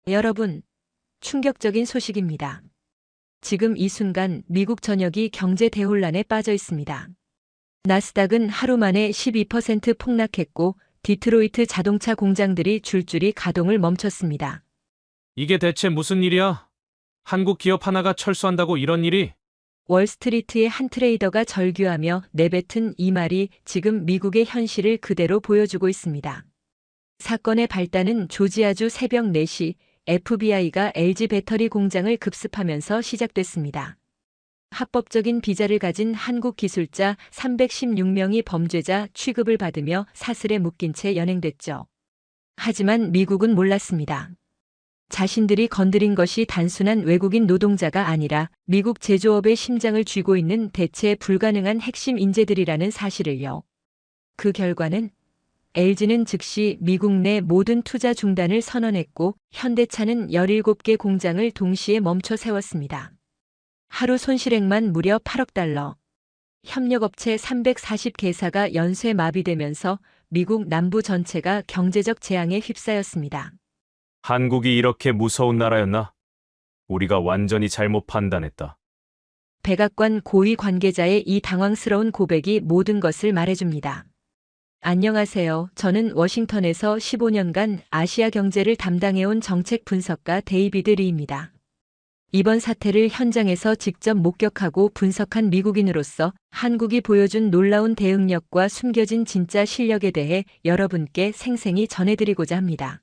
여러분, 충격적인 소식입니다. 지금 이 순간 미국 전역이 경제 대혼란에 빠져 있습니다. 나스닥은 하루 만에 12% 폭락했고 디트로이트 자동차 공장들이 줄줄이 가동을 멈췄습니다. 이게 대체 무슨 일이야? 한국 기업 하나가 철수한다고 이런 일이? 월스트리트의 한 트레이더가 절규하며 내뱉은 이 말이 지금 미국의 현실을 그대로 보여주고 있습니다. 사건의 발단은 조지아주 새벽 4시 FBI가 LG 배터리 공장을 급습하면서 시작됐습니다. 합법적인 비자를 가진 한국 기술자 316명이 범죄자 취급을 받으며 사슬에 묶인 채 연행됐죠. 하지만 미국은 몰랐습니다. 자신들이 건드린 것이 단순한 외국인 노동자가 아니라 미국 제조업의 심장을 쥐고 있는 대체 불가능한 핵심 인재들이라는 사실을요. 그 결과는 LG는 즉시 미국 내 모든 투자 중단을 선언했고 현대차는 17개 공장을 동시에 멈춰 세웠습니다. 하루 손실액만 무려 8억 달러. 협력업체 340개사가 연쇄 마비되면서 미국 남부 전체가 경제적 재앙에 휩싸였습니다. 한국이 이렇게 무서운 나라였나? 우리가 완전히 잘못 판단했다. 백악관 고위 관계자의 이 당황스러운 고백이 모든 것을 말해줍니다. 안녕하세요. 저는 워싱턴에서 15년간 아시아 경제를 담당해온 정책 분석가 데이비드 리입니다. 이번 사태를 현장에서 직접 목격하고 분석한 미국인으로서 한국이 보여준 놀라운 대응력과 숨겨진 진짜 실력에 대해 여러분께 생생히 전해드리고자 합니다.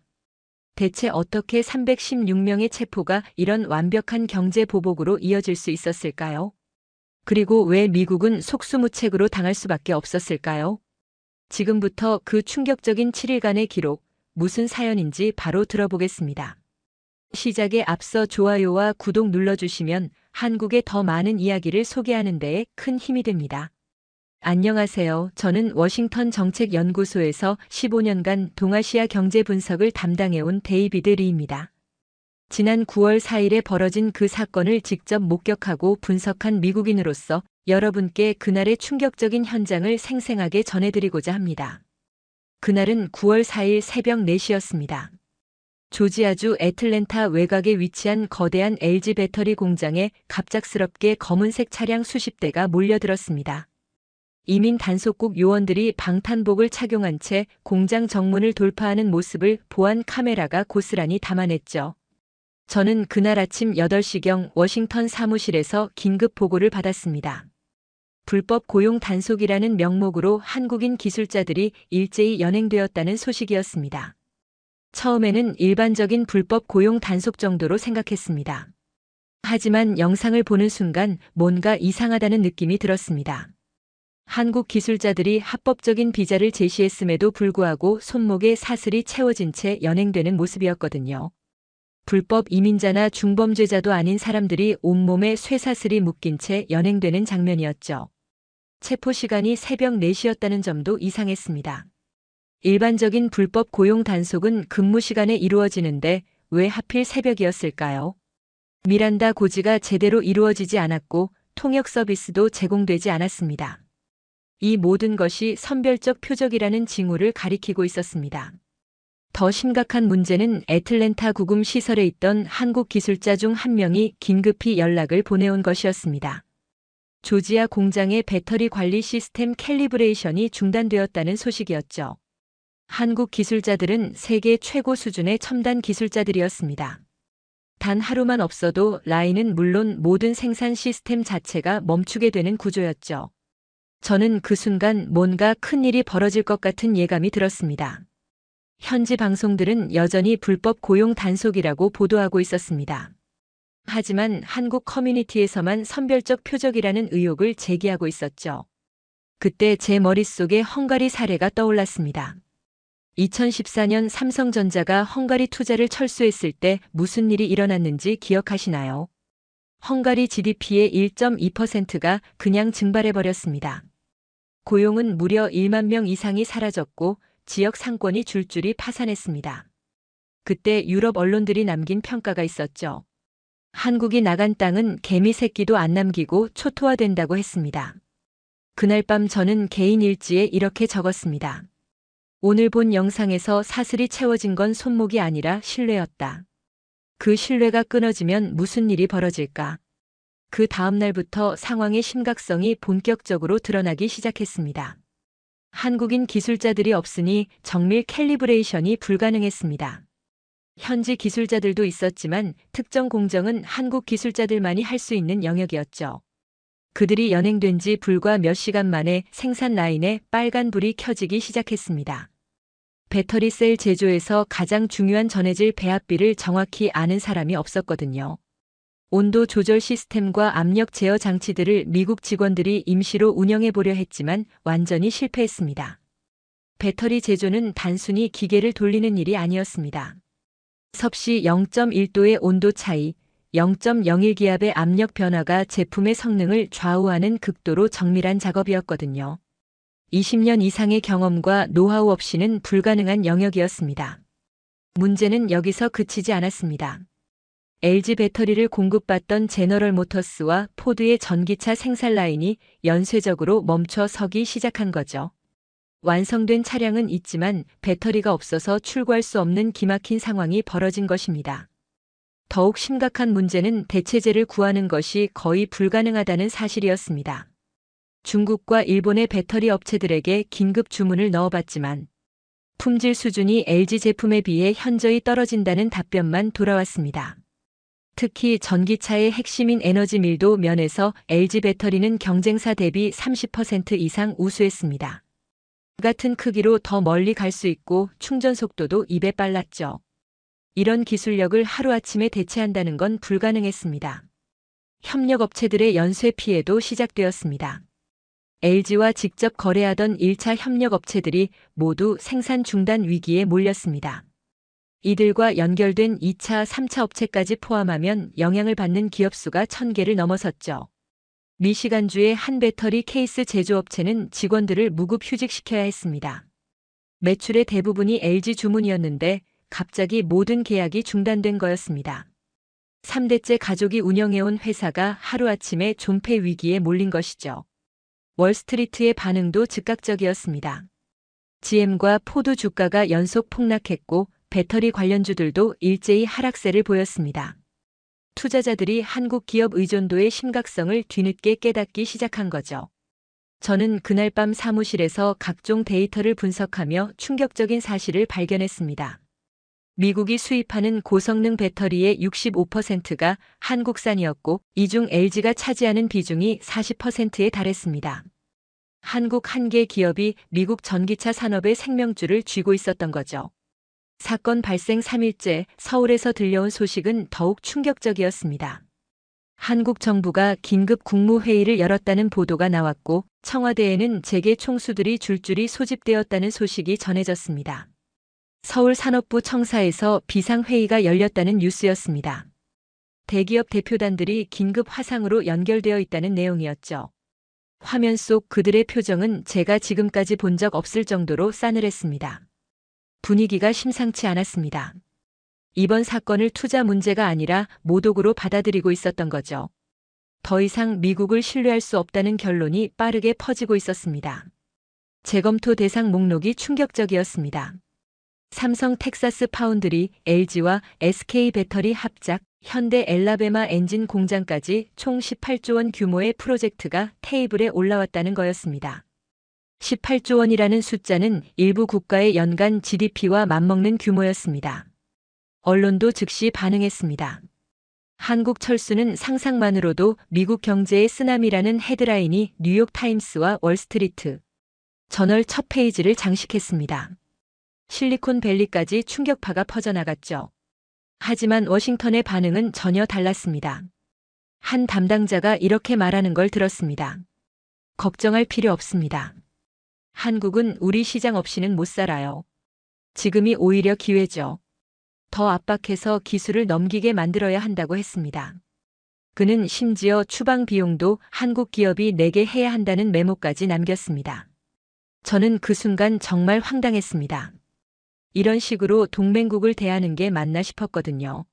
대체 어떻게 316명의 체포가 이런 완벽한 경제 보복으로 이어질 수 있었을까요? 그리고 왜 미국은 속수무책으로 당할 수밖에 없었을까요? 지금부터 그 충격적인 7일간의 기록, 무슨 사연인지 바로 들어보겠습니다. 시작에 앞서 좋아요와 구독 눌러주시면 한국의 더 많은 이야기를 소개하는 데에 큰 힘이 됩니다. 안녕하세요. 저는 워싱턴 정책연구소에서 15년간 동아시아 경제 분석을 담당해온 데이비드 리입니다. 지난 9월 4일에 벌어진 그 사건을 직접 목격하고 분석한 미국인으로서 여러분께 그날의 충격적인 현장을 생생하게 전해드리고자 합니다. 그날은 9월 4일 새벽 4시였습니다. 조지아주 애틀랜타 외곽에 위치한 거대한 LG 배터리 공장에 갑작스럽게 검은색 차량 수십 대가 몰려들었습니다. 이민 단속국 요원들이 방탄복을 착용한 채 공장 정문을 돌파하는 모습을 보안 카메라가 고스란히 담아냈죠. 저는 그날 아침 8시경 워싱턴 사무실에서 긴급 보고를 받았습니다. 불법 고용 단속이라는 명목으로 한국인 기술자들이 일제히 연행되었다는 소식이었습니다. 처음에는 일반적인 불법 고용 단속 정도로 생각했습니다. 하지만 영상을 보는 순간 뭔가 이상하다는 느낌이 들었습니다. 한국 기술자들이 합법적인 비자를 제시했음에도 불구하고 손목에 사슬이 채워진 채 연행되는 모습이었거든요. 불법 이민자나 중범죄자도 아닌 사람들이 온몸에 쇠사슬이 묶인 채 연행되는 장면이었죠. 체포 시간이 새벽 4시였다는 점도 이상했습니다. 일반적인 불법 고용 단속은 근무 시간에 이루어지는데 왜 하필 새벽이었을까요? 미란다 고지가 제대로 이루어지지 않았고 통역 서비스도 제공되지 않았습니다. 이 모든 것이 선별적 표적이라는 징후를 가리키고 있었습니다. 더 심각한 문제는 애틀랜타 구금 시설에 있던 한국 기술자 중 한 명이 긴급히 연락을 보내온 것이었습니다. 조지아 공장의 배터리 관리 시스템 캘리브레이션이 중단되었다는 소식이었죠. 한국 기술자들은 세계 최고 수준의 첨단 기술자들이었습니다. 단 하루만 없어도 라인은 물론 모든 생산 시스템 자체가 멈추게 되는 구조였죠. 저는 그 순간 뭔가 큰일이 벌어질 것 같은 예감이 들었습니다. 현지 방송들은 여전히 불법 고용 단속이라고 보도하고 있었습니다. 하지만 한국 커뮤니티에서만 선별적 표적이라는 의혹을 제기하고 있었죠. 그때 제 머릿속에 헝가리 사례가 떠올랐습니다. 2014년 삼성전자가 헝가리 투자를 철수했을 때 무슨 일이 일어났는지 기억하시나요? 헝가리 GDP의 1.2%가 그냥 증발해버렸습니다. 고용은 무려 1만 명 이상이 사라졌고 지역 상권이 줄줄이 파산했습니다. 그때 유럽 언론들이 남긴 평가가 있었죠. 한국이 나간 땅은 개미 새끼도 안 남기고 초토화된다고 했습니다. 그날 밤 저는 개인 일지에 이렇게 적었습니다. 오늘 본 영상에서 사슬이 채워진 건 손목이 아니라 신뢰였다. 그 신뢰가 끊어지면 무슨 일이 벌어질까? 그 다음 날부터 상황의 심각성이 본격적으로 드러나기 시작했습니다. 한국인 기술자들이 없으니 정밀 캘리브레이션이 불가능했습니다. 현지 기술자들도 있었지만 특정 공정은 한국 기술자들만이 할 수 있는 영역이었죠. 그들이 연행된 지 불과 몇 시간 만에 생산 라인에 빨간불이 켜지기 시작했습니다. 배터리 셀 제조에서 가장 중요한 전해질 배합비를 정확히 아는 사람이 없었거든요. 온도 조절 시스템과 압력 제어 장치들을 미국 직원들이 임시로 운영해 보려 했지만 완전히 실패했습니다. 배터리 제조는 단순히 기계를 돌리는 일이 아니었습니다. 섭씨 0.1도의 온도 차이, 0.01기압의 압력 변화가 제품의 성능을 좌우하는 극도로 정밀한 작업이었거든요. 20년 이상의 경험과 노하우 없이는 불가능한 영역이었습니다. 문제는 여기서 그치지 않았습니다. LG 배터리를 공급받던 제너럴 모터스와 포드의 전기차 생산 라인이 연쇄적으로 멈춰 서기 시작한 거죠. 완성된 차량은 있지만 배터리가 없어서 출고할 수 없는 기막힌 상황이 벌어진 것입니다. 더욱 심각한 문제는 대체재를 구하는 것이 거의 불가능하다는 사실이었습니다. 중국과 일본의 배터리 업체들에게 긴급 주문을 넣어봤지만 품질 수준이 LG 제품에 비해 현저히 떨어진다는 답변만 돌아왔습니다. 특히 전기차의 핵심인 에너지 밀도 면에서 LG 배터리는 경쟁사 대비 30% 이상 우수했습니다. 같은 크기로 더 멀리 갈 수 있고 충전 속도도 2배 빨랐죠. 이런 기술력을 하루아침에 대체한다는 건 불가능했습니다. 협력업체들의 연쇄 피해도 시작되었습니다. LG와 직접 거래하던 1차 협력업체들이 모두 생산 중단 위기에 몰렸습니다. 이들과 연결된 2차, 3차 업체까지 포함하면 영향을 받는 기업 수가 1000개를 넘어섰죠. 미시간주의 한 배터리 케이스 제조업체는 직원들을 무급 휴직시켜야 했습니다. 매출의 대부분이 LG 주문이었는데 갑자기 모든 계약이 중단된 거였습니다. 3대째 가족이 운영해온 회사가 하루아침에 존폐 위기에 몰린 것이죠. 월스트리트의 반응도 즉각적이었습니다. GM과 포드 주가가 연속 폭락했고 배터리 관련주들도 일제히 하락세를 보였습니다. 투자자들이 한국 기업 의존도의 심각성을 뒤늦게 깨닫기 시작한 거죠. 저는 그날 밤 사무실에서 각종 데이터를 분석하며 충격적인 사실을 발견했습니다. 미국이 수입하는 고성능 배터리의 65%가 한국산이었고 이 중 LG가 차지하는 비중이 40%에 달했습니다. 한국 한 개 기업이 미국 전기차 산업의 생명줄을 쥐고 있었던 거죠. 사건 발생 3일째 서울에서 들려온 소식은 더욱 충격적이었습니다. 한국 정부가 긴급 국무회의를 열었다는 보도가 나왔고 청와대에는 재계 총수들이 줄줄이 소집되었다는 소식이 전해졌습니다. 서울산업부 청사에서 비상회의가 열렸다는 뉴스였습니다. 대기업 대표단들이 긴급 화상으로 연결되어 있다는 내용이었죠. 화면 속 그들의 표정은 제가 지금까지 본 적 없을 정도로 싸늘했습니다. 분위기가 심상치 않았습니다. 이번 사건을 투자 문제가 아니라 모독으로 받아들이고 있었던 거죠. 더 이상 미국을 신뢰할 수 없다는 결론이 빠르게 퍼지고 있었습니다. 재검토 대상 목록이 충격적이었습니다. 삼성 텍사스 파운드리, LG와 SK 배터리 합작, 현대 엘라베마 엔진 공장까지 총 18조 원 규모의 프로젝트가 테이블에 올라왔다는 거였습니다. 18조 원이라는 숫자는 일부 국가의 연간 GDP와 맞먹는 규모였습니다. 언론도 즉시 반응했습니다. 한국 철수는 상상만으로도 미국 경제의 쓰나미라는 헤드라인이 뉴욕타임스와 월스트리트 저널 첫 페이지를 장식했습니다. 실리콘밸리까지 충격파가 퍼져나갔죠. 하지만 워싱턴의 반응은 전혀 달랐습니다. 한 담당자가 이렇게 말하는 걸 들었습니다. 걱정할 필요 없습니다. 한국은 우리 시장 없이는 못 살아요. 지금이 오히려 기회죠. 더 압박해서 기술을 넘기게 만들어야 한다고 했습니다. 그는 심지어 추방 비용도 한국 기업이 내게 해야 한다는 메모까지 남겼습니다. 저는 그 순간 정말 황당했습니다. 이런 식으로 동맹국을 대하는 게 맞나 싶었거든요.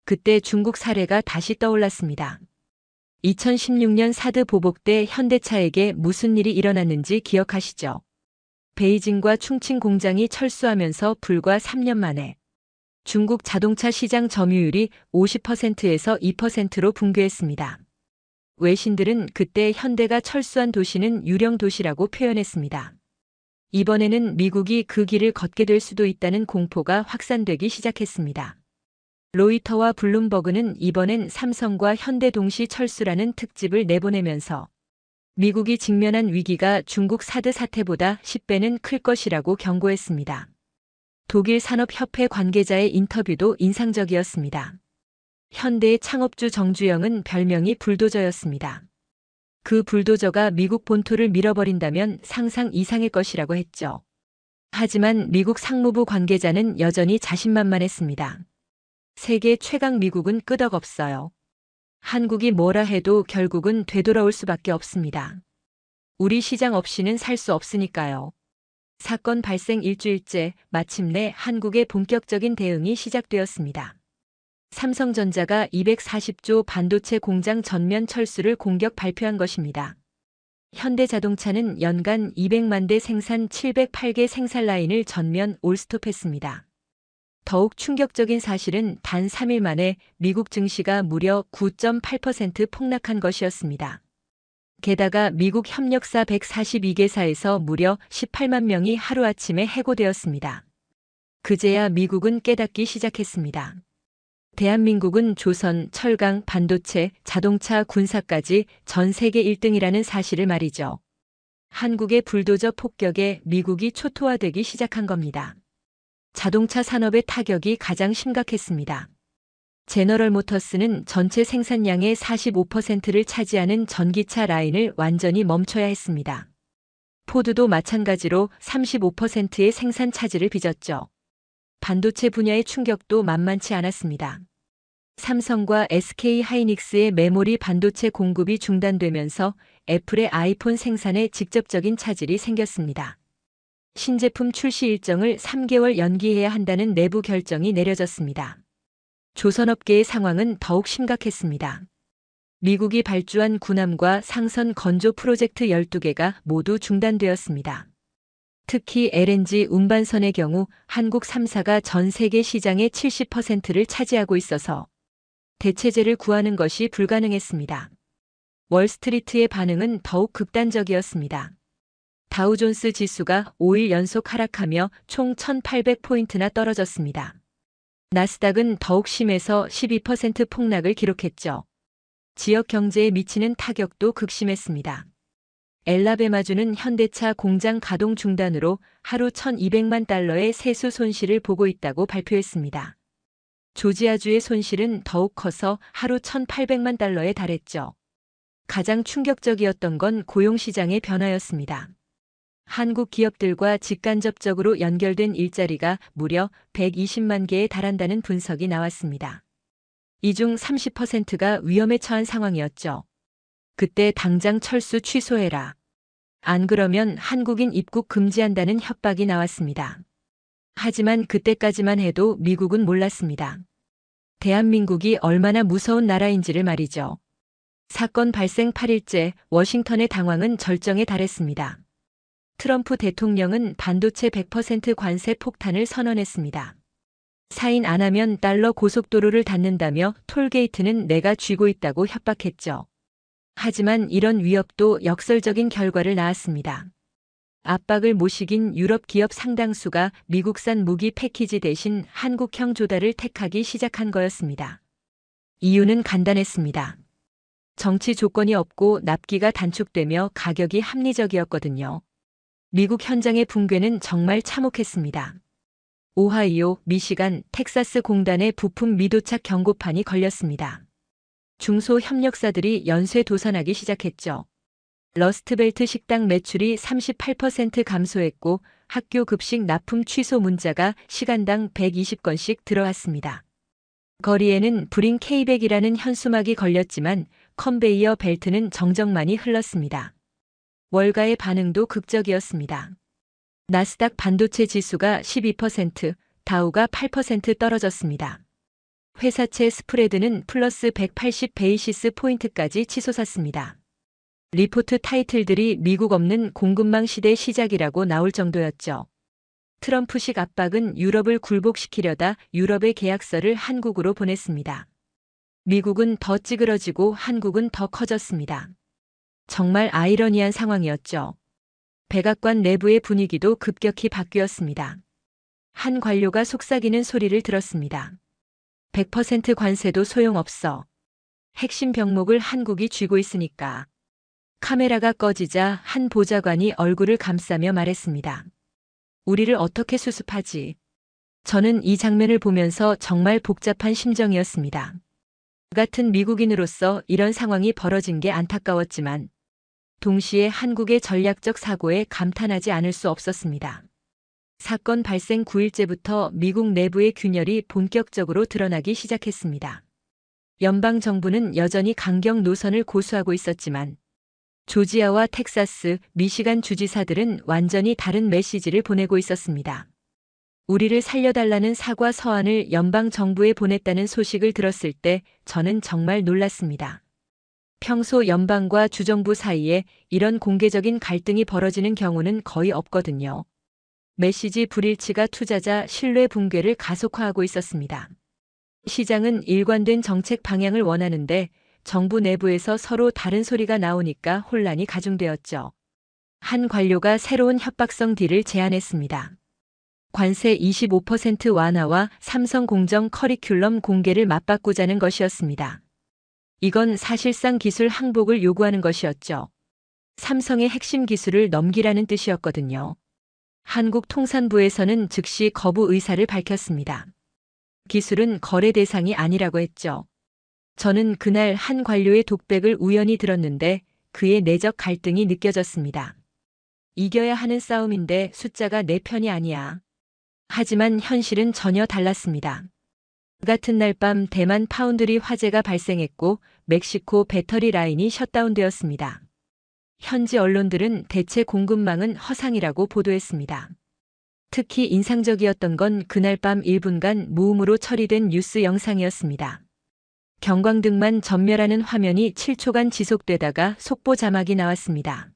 그때 중국 사례가 다시 떠올랐습니다. 2016년 사드 보복 때 현대차에게 무슨 일이 일어났는지 기억하시죠? 베이징과 충칭 공장이 철수하면서 불과 3년 만에 중국 자동차 시장 점유율이 50%에서 2%로 붕괴했습니다. 외신들은 그때 현대가 철수한 도시는 유령 도시라고 표현했습니다. 이번에는 미국이 그 길을 걷게 될 수도 있다는 공포가 확산되기 시작했습니다. 로이터와 블룸버그는 이번엔 삼성과 현대 동시 철수라는 특집을 내보내면서 미국이 직면한 위기가 중국 사드 사태보다 10배는 클 것이라고 경고했습니다. 독일 산업협회 관계자의 인터뷰도 인상적이었습니다. 현대의 창업주 정주영은 별명이 불도저였습니다. 그 불도저가 미국 본토를 밀어버린다면 상상 이상일 것이라고 했죠. 하지만 미국 상무부 관계자는 여전히 자신만만했습니다. 세계 최강 미국은 끄덕없어요. 한국이 뭐라 해도 결국은 되돌아올 수밖에 없습니다. 우리 시장 없이는 살 수 없으니까요. 사건 발생 일주일째 마침내 한국의 본격적인 대응이 시작되었습니다. 삼성전자가 240조 반도체 공장 전면 철수를 공격 발표한 것입니다. 현대자동차는 연간 200만 대 생산 708개 생산 라인을 전면 올스톱했습니다. 더욱 충격적인 사실은 단 3일 만에 미국 증시가 무려 9.8% 폭락한 것이었습니다. 게다가 미국 협력사 142개사에서 무려 18만 명이 하루아침에 해고되었습니다. 그제야 미국은 깨닫기 시작했습니다. 대한민국은 조선, 철강, 반도체, 자동차, 군사까지 전 세계 1등이라는 사실을 말이죠. 한국의 불도저 폭격에 미국이 초토화되기 시작한 겁니다. 자동차 산업의 타격이 가장 심각했습니다. 제너럴 모터스는 전체 생산량의 45%를 차지하는 전기차 라인을 완전히 멈춰야 했습니다. 포드도 마찬가지로 35%의 생산 차질을 빚었죠. 반도체 분야의 충격도 만만치 않았습니다. 삼성과 SK 하이닉스의 메모리 반도체 공급이 중단되면서 애플의 아이폰 생산에 직접적인 차질이 생겼습니다. 신제품 출시 일정을 3개월 연기해야 한다는 내부 결정이 내려졌습니다. 조선업계의 상황은 더욱 심각했습니다. 미국이 발주한 군함과 상선 건조 프로젝트 12개가 모두 중단되었습니다. 특히 LNG 운반선의 경우 한국 3사가 전 세계 시장의 70%를 차지하고 있어서 대체제를 구하는 것이 불가능했습니다. 월스트리트의 반응은 더욱 극단적이었습니다. 다우존스 지수가 5일 연속 하락하며 총 1,800포인트나 떨어졌습니다. 나스닥은 더욱 심해서 12% 폭락을 기록했죠. 지역 경제에 미치는 타격도 극심했습니다. 엘라베마주는 현대차 공장 가동 중단으로 하루 1,200만 달러의 세수 손실을 보고 있다고 발표했습니다. 조지아주의 손실은 더욱 커서 하루 1,800만 달러에 달했죠. 가장 충격적이었던 건 고용시장의 변화였습니다. 한국 기업들과 직간접적으로 연결된 일자리가 무려 120만 개에 달한다는 분석이 나왔습니다. 이 중 30%가 위험에 처한 상황이었죠. 그때 당장 철수 취소해라. 안 그러면 한국인 입국 금지한다는 협박이 나왔습니다. 하지만 그때까지만 해도 미국은 몰랐습니다. 대한민국이 얼마나 무서운 나라인지를 말이죠. 사건 발생 8일째 워싱턴의 당황은 절정에 달했습니다. 트럼프 대통령은 반도체 100% 관세 폭탄을 선언했습니다. 사인 안 하면 달러 고속도로를 닫는다며 톨게이트는 내가 쥐고 있다고 협박했죠. 하지만 이런 위협도 역설적인 결과를 낳았습니다. 압박을 못 이긴 유럽 기업 상당수가 미국산 무기 패키지 대신 한국형 조달을 택하기 시작한 거였습니다. 이유는 간단했습니다. 정치 조건이 없고 납기가 단축되며 가격이 합리적이었거든요. 미국 현장의 붕괴는 정말 참혹했습니다. 오하이오, 미시간, 텍사스 공단의 부품 미도착 경고판이 걸렸습니다. 중소협력사들이 연쇄 도산하기 시작했죠. 러스트벨트 식당 매출이 38% 감소했고 학교 급식 납품 취소 문자가 시간당 120건씩 들어왔습니다. 거리에는 브링 K백이라는 현수막이 걸렸지만 컨베이어 벨트는 정적만이 흘렀습니다. 월가의 반응도 극적이었습니다. 나스닥 반도체 지수가 12%, 다우가 8% 떨어졌습니다. 회사채 스프레드는 플러스 180 베이시스 포인트까지 치솟았습니다. 리포트 타이틀들이 미국 없는 공급망 시대 시작이라고 나올 정도였죠. 트럼프식 압박은 유럽을 굴복시키려다 유럽의 계약서를 한국으로 보냈습니다. 미국은 더 찌그러지고 한국은 더 커졌습니다. 정말 아이러니한 상황이었죠. 백악관 내부의 분위기도 급격히 바뀌었습니다. 한 관료가 속삭이는 소리를 들었습니다. 100% 관세도 소용없어. 핵심 병목을 한국이 쥐고 있으니까. 카메라가 꺼지자 한 보좌관이 얼굴을 감싸며 말했습니다. 우리를 어떻게 수습하지? 저는 이 장면을 보면서 정말 복잡한 심정이었습니다. 같은 미국인으로서 이런 상황이 벌어진 게 안타까웠지만 동시에 한국의 전략적 사고에 감탄하지 않을 수 없었습니다. 사건 발생 9일째부터 미국 내부의 균열이 본격적으로 드러나기 시작했습니다. 연방정부는 여전히 강경 노선을 고수하고 있었지만 조지아와 텍사스, 미시간 주지사들은 완전히 다른 메시지를 보내고 있었습니다. 우리를 살려달라는 사과 서한을 연방정부에 보냈다는 소식을 들었을 때 저는 정말 놀랐습니다. 평소 연방과 주정부 사이에 이런 공개적인 갈등이 벌어지는 경우는 거의 없거든요. 메시지 불일치가 투자자 신뢰 붕괴를 가속화하고 있었습니다. 시장은 일관된 정책 방향을 원하는데 정부 내부에서 서로 다른 소리가 나오니까 혼란이 가중되었죠. 한 관료가 새로운 협박성 딜을 제안했습니다. 관세 25% 완화와 삼성 공정 커리큘럼 공개를 맞바꾸자는 것이었습니다. 이건 사실상 기술 항복을 요구하는 것이었죠. 삼성의 핵심 기술을 넘기라는 뜻이었거든요. 한국통산부에서는 즉시 거부 의사를 밝혔습니다. 기술은 거래 대상이 아니라고 했죠. 저는 그날 한 관료의 독백을 우연히 들었는데 그의 내적 갈등이 느껴졌습니다. 이겨야 하는 싸움인데 숫자가 내 편이 아니야. 하지만 현실은 전혀 달랐습니다. 같은 날 밤 대만 파운드리 화재가 발생했고 멕시코 배터리 라인이 셧다운되었습니다. 현지 언론들은 대체 공급망은 허상이라고 보도했습니다. 특히 인상적이었던 건 그날 밤 1분간 무음으로 처리된 뉴스 영상이었습니다. 경광등만 전멸하는 화면이 7초간 지속되다가 속보 자막이 나왔습니다.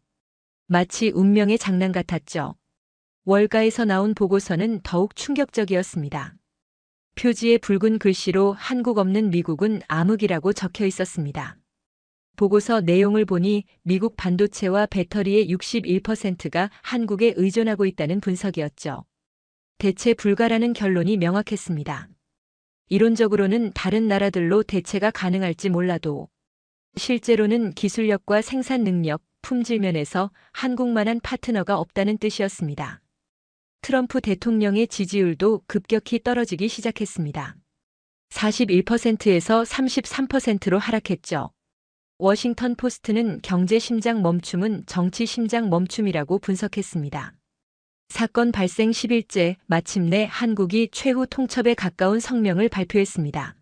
마치 운명의 장난 같았죠. 월가에서 나온 보고서는 더욱 충격적이었습니다. 표지에 붉은 글씨로 한국 없는 미국은 암흑이라고 적혀 있었습니다. 보고서 내용을 보니 미국 반도체와 배터리의 61%가 한국에 의존하고 있다는 분석이었죠. 대체 불가라는 결론이 명확했습니다. 이론적으로는 다른 나라들로 대체가 가능할지 몰라도 실제로는 기술력과 생산 능력, 품질 면에서 한국만한 파트너가 없다는 뜻이었습니다. 트럼프 대통령의 지지율도 급격히 떨어지기 시작했습니다. 41%에서 33%로 하락했죠. 워싱턴 포스트는 경제 심장 멈춤은 정치 심장 멈춤이라고 분석했습니다. 사건 발생 10일째 마침내 한국이 최후 통첩에 가까운 성명을 발표했습니다.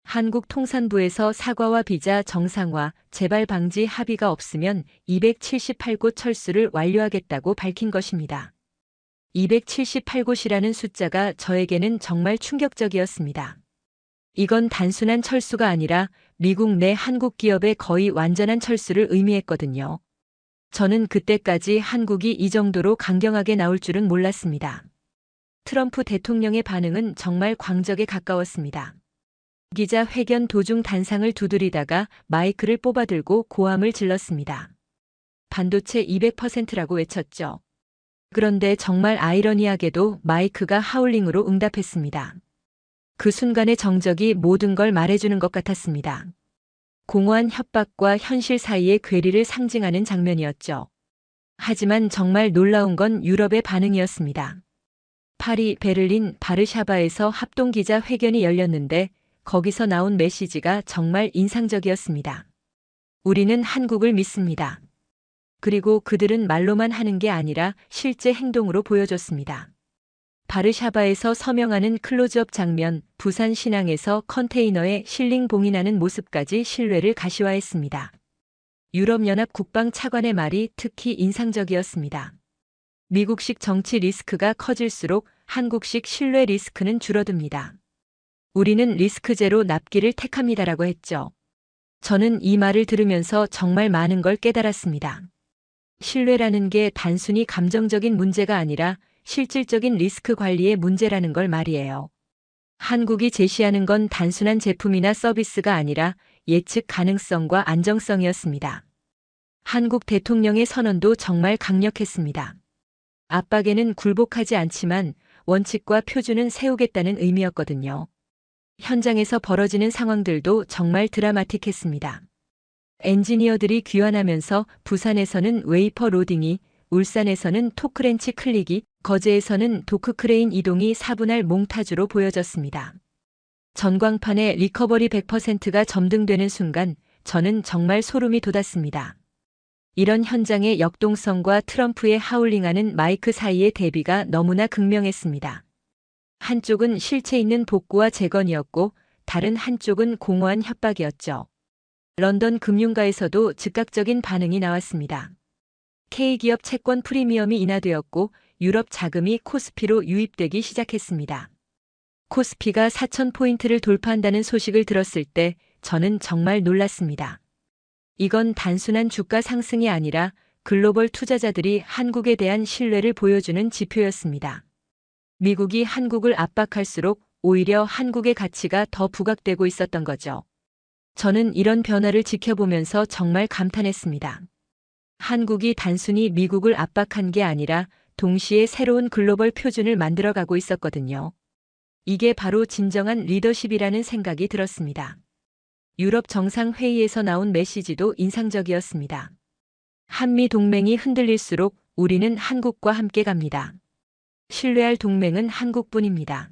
한국통산부에서 사과와 비자 정상화, 재발 방지 합의가 없으면 278곳 철수를 완료하겠다고 밝힌 것입니다. 278곳이라는 숫자가 저에게는 정말 충격적이었습니다. 이건 단순한 철수가 아니라 미국 내 한국 기업의 거의 완전한 철수를 의미했거든요. 저는 그때까지 한국이 이 정도로 강경하게 나올 줄은 몰랐습니다. 트럼프 대통령의 반응은 정말 광적에 가까웠습니다. 기자 회견 도중 단상을 두드리다가 마이크를 뽑아들고 고함을 질렀습니다. 반도체 200%라고 외쳤죠. 그런데 정말 아이러니하게도 마이크가 하울링으로 응답했습니다. 그 순간의 정적이 모든 걸 말해주는 것 같았습니다. 공허한 협박과 현실 사이의 괴리를 상징하는 장면이었죠. 하지만 정말 놀라운 건 유럽의 반응이었습니다. 파리, 베를린, 바르샤바에서 합동기자 회견이 열렸는데 거기서 나온 메시지가 정말 인상적이었습니다. 우리는 한국을 믿습니다. 그리고 그들은 말로만 하는 게 아니라 실제 행동으로 보여줬습니다. 바르샤바에서 서명하는 클로즈업 장면, 부산 신항에서 컨테이너에 실링 봉인하는 모습까지 신뢰를 가시화했습니다. 유럽연합 국방차관의 말이 특히 인상적이었습니다. 미국식 정치 리스크가 커질수록 한국식 신뢰 리스크는 줄어듭니다. 우리는 리스크 제로 납기를 택합니다라고 했죠. 저는 이 말을 들으면서 정말 많은 걸 깨달았습니다. 신뢰라는 게 단순히 감정적인 문제가 아니라 실질적인 리스크 관리의 문제라는 걸 말이에요. 한국이 제시하는 건 단순한 제품이나 서비스가 아니라 예측 가능성과 안정성이었습니다. 한국 대통령의 선언도 정말 강력했습니다. 압박에는 굴복하지 않지만 원칙과 표준은 세우겠다는 의미였거든요. 현장에서 벌어지는 상황들도 정말 드라마틱했습니다. 엔지니어들이 귀환하면서 부산에서는 웨이퍼 로딩이, 울산에서는 토크렌치 클릭이, 거제에서는 도크 크레인 이동이 4분할 몽타주로 보여졌습니다. 전광판에 리커버리 100%가 점등되는 순간 저는 정말 소름이 돋았습니다. 이런 현장의 역동성과 트럼프의 하울링하는 마이크 사이의 대비가 너무나 극명했습니다. 한쪽은 실체 있는 복구와 재건이었고 다른 한쪽은 공허한 협박이었죠. 런던 금융가에서도 즉각적인 반응이 나왔습니다. K기업 채권 프리미엄이 인하되었고 유럽 자금이 코스피로 유입되기 시작했습니다. 코스피가 4,000포인트를 돌파한다는 소식을 들었을 때 저는 정말 놀랐습니다. 이건 단순한 주가 상승이 아니라 글로벌 투자자들이 한국에 대한 신뢰를 보여주는 지표였습니다. 미국이 한국을 압박할수록 오히려 한국의 가치가 더 부각되고 있었던 거죠. 저는 이런 변화를 지켜보면서 정말 감탄했습니다. 한국이 단순히 미국을 압박한 게 아니라 동시에 새로운 글로벌 표준을 만들어가고 있었거든요. 이게 바로 진정한 리더십이라는 생각이 들었습니다. 유럽 정상회의에서 나온 메시지도 인상적이었습니다. 한미 동맹이 흔들릴수록 우리는 한국과 함께 갑니다. 신뢰할 동맹은 한국뿐입니다.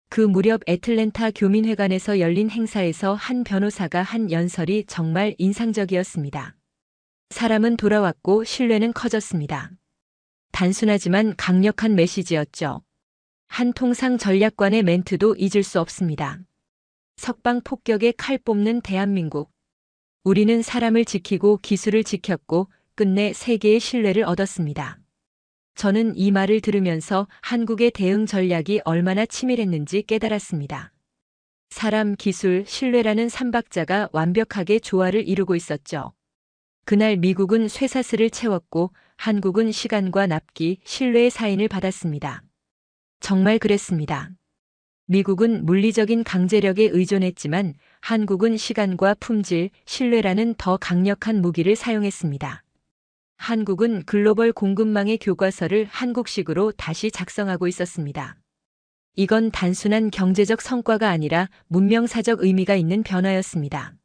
그 무렵 애틀랜타 교민회관에서 열린 행사에서 한 변호사가 한 연설이 정말 인상적이었습니다. 사람은 돌아왔고 신뢰는 커졌습니다. 단순하지만 강력한 메시지였죠. 한 통상 전략관의 멘트도 잊을 수 없습니다. 석방 폭격에 칼 뽑는 대한민국. 우리는 사람을 지키고 기술을 지켰고 끝내 세계의 신뢰를 얻었습니다. 저는 이 말을 들으면서 한국의 대응 전략이 얼마나 치밀했는지 깨달았습니다. 사람, 기술, 신뢰라는 삼박자가 완벽하게 조화를 이루고 있었죠. 그날 미국은 쇠사슬을 채웠고 한국은 시간과 납기, 신뢰의 사인을 받았습니다. 정말 그랬습니다. 미국은 물리적인 강제력에 의존했지만 한국은 시간과 품질, 신뢰라는 더 강력한 무기를 사용했습니다. 한국은 글로벌 공급망의 교과서를 한국식으로 다시 작성하고 있었습니다. 이건 단순한 경제적 성과가 아니라 문명사적 의미가 있는 변화였습니다.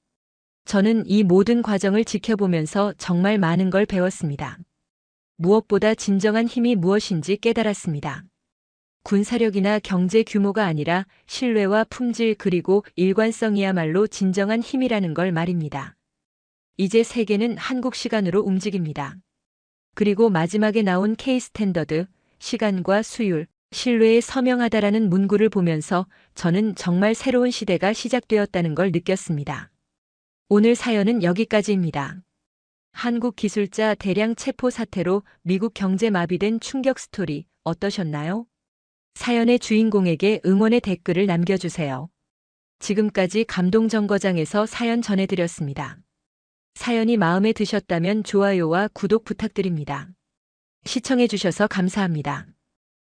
저는 이 모든 과정을 지켜보면서 정말 많은 걸 배웠습니다. 무엇보다 진정한 힘이 무엇인지 깨달았습니다. 군사력이나 경제 규모가 아니라 신뢰와 품질 그리고 일관성이야말로 진정한 힘이라는 걸 말입니다. 이제 세계는 한국 시간으로 움직입니다. 그리고 마지막에 나온 K-스탠더드, 시간과 수율, 신뢰에 서명하다라는 문구를 보면서 저는 정말 새로운 시대가 시작되었다는 걸 느꼈습니다. 오늘 사연은 여기까지입니다. 한국 기술자 대량 체포 사태로 미국 경제 마비된 충격 스토리 어떠셨나요? 사연의 주인공에게 응원의 댓글을 남겨주세요. 지금까지 감동정거장에서 사연 전해드렸습니다. 사연이 마음에 드셨다면 좋아요와 구독 부탁드립니다. 시청해주셔서 감사합니다.